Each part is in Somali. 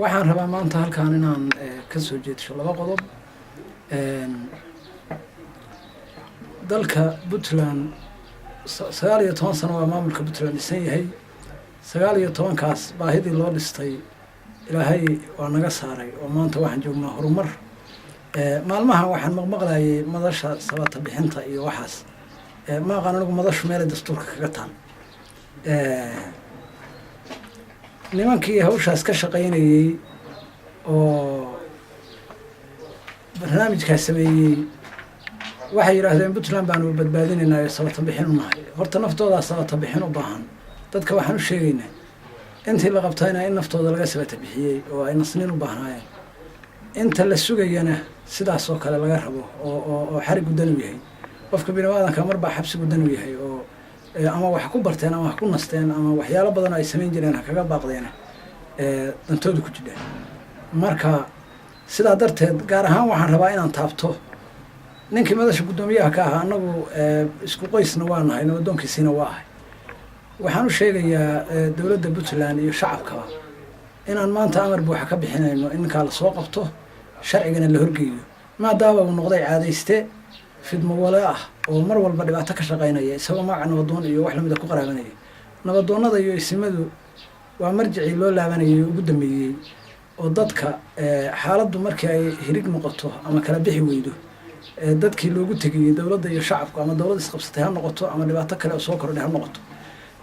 waxaan rabaa maanta halkaan inaan ka soo jeedisho laba qodob. dalka Puntland 19 sano waa maamulka Puntland dhisan yahay. 19 kaas baahidii loo dhistay ilaahay waa naga saaray oo maanta waxaan joognaa horumar. maalmahan waxaan maqmaqlayay madasha sabata bixinta iyo waxaas. ma aqaan anigu madashu meel dastuurka kaga taal. nimankii hawshaas ka shaqaynayay oo barnaamijkaas sameeyay waxay yiraahdeen Puntland baanu badbaadinaynaa sabata bixin u nahay. horta naftooda sabata bixin u baahan. dadka waxaan u sheegaynaa intii la qabtayna in naftooda laga sabata bixiyay oo ay nasnin u baahnaayeen. inta la sugayana sidaas oo kale laga rabo oo xarig gudan u yahay. qofka bini'aadanka marba xabsi gudan u yahay oo ama wax ku barteen ama wax ku nasteen ama waxyaalo badan ay sameyn jireen kaga baaqdeen dantoodu ku jideen. marka sidaa darteed gaar ahaan waxaan rabaa inaan taabto ninkii madasha gudoomiyaha ka ahaa. anagu isku qoysna waa nahay, nabadoonkiisina waa ahay. waxaan u sheegayaa dowladda Puntland iyo shacabkaba inaan maanta amar buuxa ka bixinayno in ninka la soo qabto, sharcigana la horgeeyo, maadaama uu noqday caadayste fidmo wala ah oo mar walba dhibaato ka shaqaynaya isagoo magaca nabadoon iyo wax la mid ah ku qaraabanaya. nabadoonnada iyo isimadu waa marjicii loo laabanayay ugu dambeeyay oo dadka xaaladdu markii ay hirig noqoto ama kala bixi weydo dadkii loogu tegay dowladda iyo shacabku ama dowladda isqabsatay ha noqoto ama dhibaato kale oo soo kordhay ha noqoto.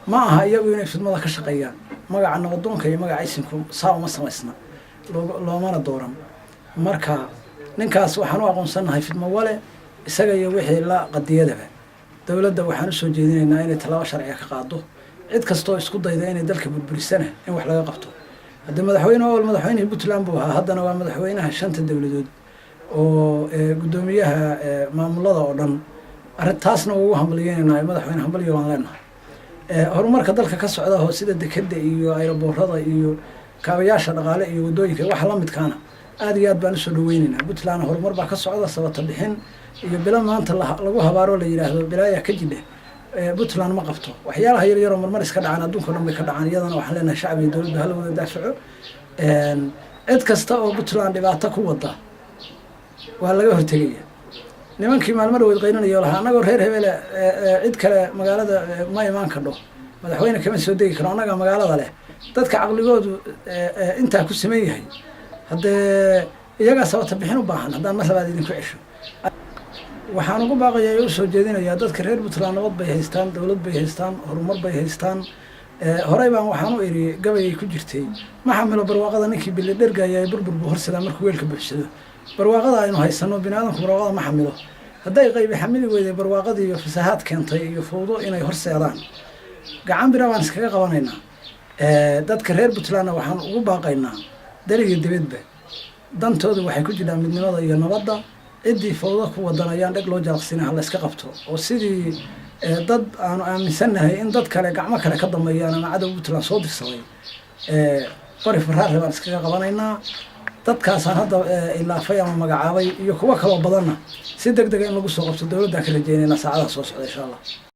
ma aha iyagu inay fidmada ka shaqeeyaan. magaca nabadoonka iyo magaca isimku saa uma samaysna, loomana dooran. marka ninkaas waxaan u aqoonsanahay fidmo wale isaga iyo wixii la qadiyadaba. dowladda waxaan u soo jeedinaynaa inay talaabo sharci ka qaado cid kastoo isku dayda inay dalka burburisana in wax laga qabto. haddii madaxweynaha Puntland buu ahaa, haddana waa madaxweynaha 5 dowladood oo gudoomiyaha maamulada oo dhan. arrintaasna ugu hambalyeynaa madaxweynaha hambalyo waan leenahay. horumarka dalka ka socda oo sida dekada iyo aeroboorada iyo kaabayaasha dhaqaale iyo wadooyinka wax la midkaana aad iyo aad baan u soo dhaweynaynaa. Puntland horumar baa ka socda, sabata bixin iyo bila maanta lagu habaaro la yiraahdo bilaaya ka jidhe. Puntland ma qabto waxyaalaha yar yar oo marmar iska dhacaan adduunka dhan bay ka dhacaan. iyadana waxaan leenahay shacbiga dowladda hal wada daafaco. cid kasta oo Puntland dhibaato ku wada waa laga hortagaya. nimankii maalmada way qaynanayo lahaa anagoo reer hebel cid kale magaalada ma imaan karo, madaxweyne kama soo degi karo, anaga magaalada leh. dadka caqligoodu inta ku sameeyay yahay hadee iyaga sabata bixin u baahan. haddaan mar labaad idinku cesho waxaan ugu baaqayaa oo soo jeedinayaa dadka reer Puntland nabad bay haystaan, dowlad bay haystaan, horumar bay haystaan. horey baan waxaan u iri gabayay ku jirtay ma xamilo barwaaqada ninkii bil dhergaya burbur buu horsada markuu weelka buuxsado. barwaaqada aynu haysano bini'aadanku barwaaqada ma xamilo. hadday qayb xamili weyday barwaaqadii iyo fasahaad keentay iyo fowdo inay horseedaan gacan bira baan iskaga qabanaynaa. dadka reer Puntland waxaan ugu baaqaynaa dariga dibadba dantooda waxay ku jiraan midnimada iyo nabadda. ciddii fowdo ku wadanayaan dhag loo jaaqsinaha la iska qabto oo sidii dad aanu aaminsanahay in dad kale gacmo kale ka dambeeyaan ama cadow Puntland soo dirsaday qori faraar baan iskaga qabanaynaa. dadkaasaan hadda ilaafay ama magacaabay iyo kuwa kale badanna si degdeg in lagu soo qabto dowladda ka rajeynayna saacadaha soo socda insha Allah.